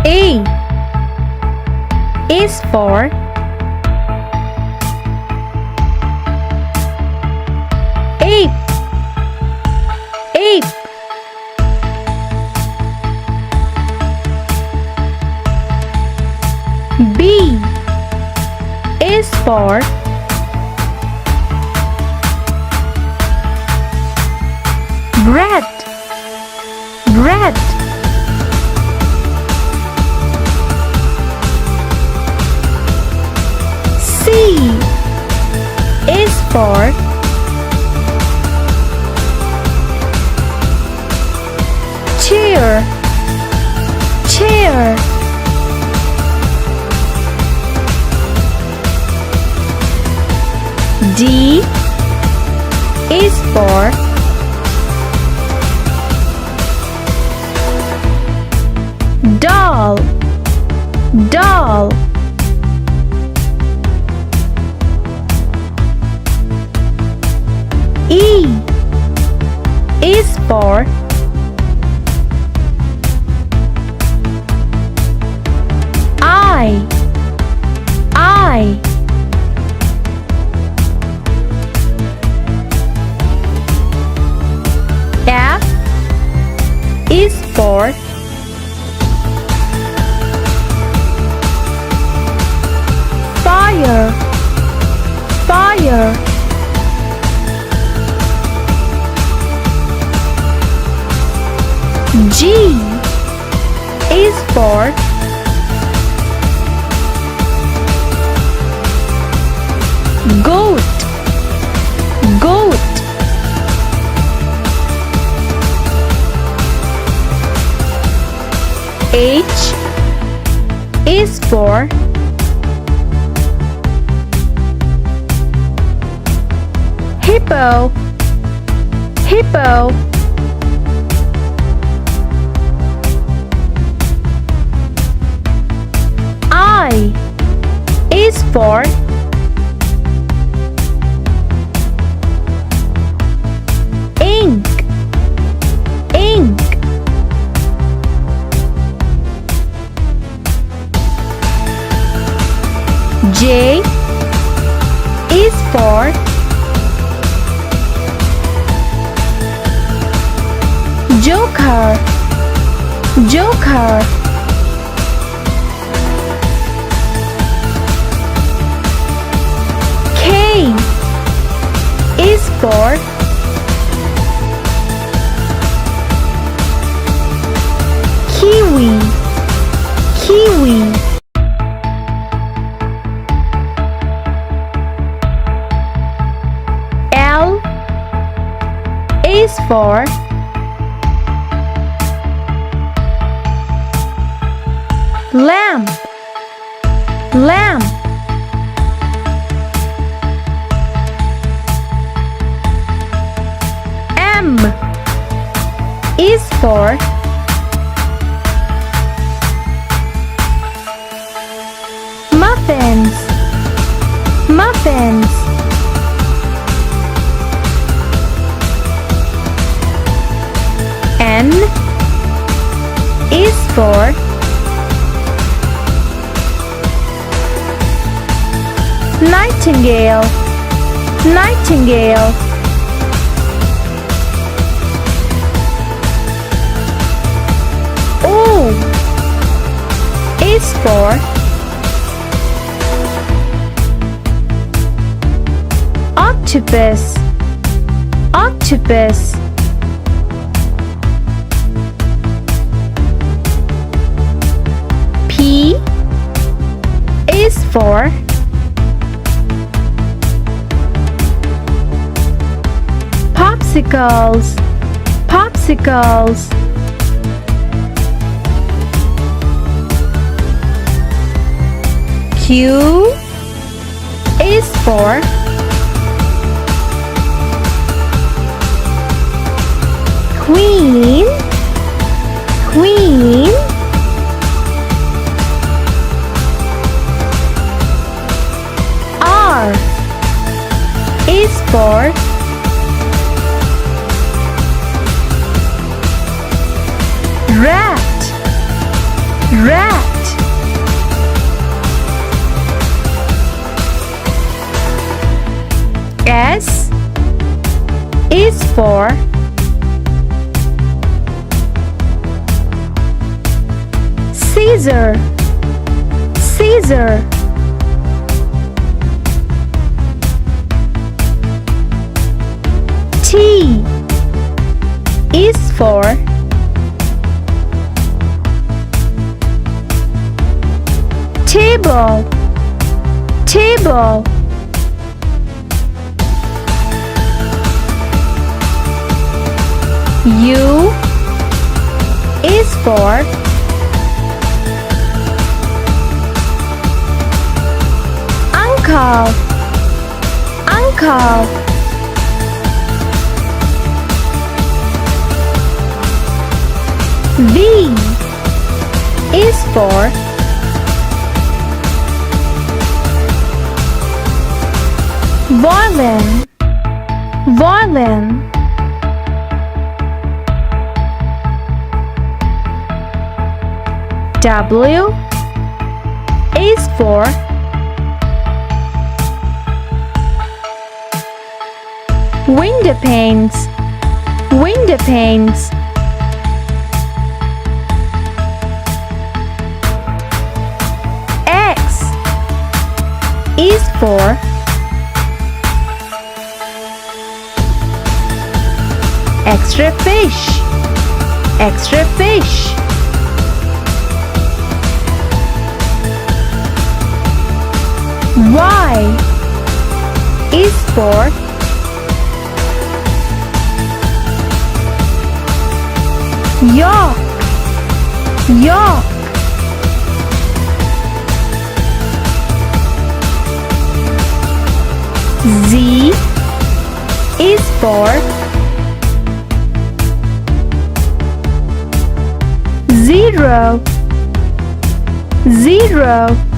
A is for ape. Ape. B is for bread. Bread. C is for chair. Chair. D is for doll. Doll. E is for I. I. F is for fire. Fire. G is for goat. Goat. H is for hippo. Hippo. I is for ink. Ink. J is for joker. Joker. K is for kiwi. Kiwi. L is for lamp. Lamp. M is for muffins. Muffins. N is for nightingale. Nightingale. O is for octopus. Octopus. P is for popsicles. Popsicles. Q is for queen. Queen. R is for rat. Rat. is for scissor, scissor. T is for table, table. U is for uncle, uncle. V is for violin, violin. W is for window panes, window panes. X is for extra fish, extra fish. Y is for york, york. Z is for zero, zero.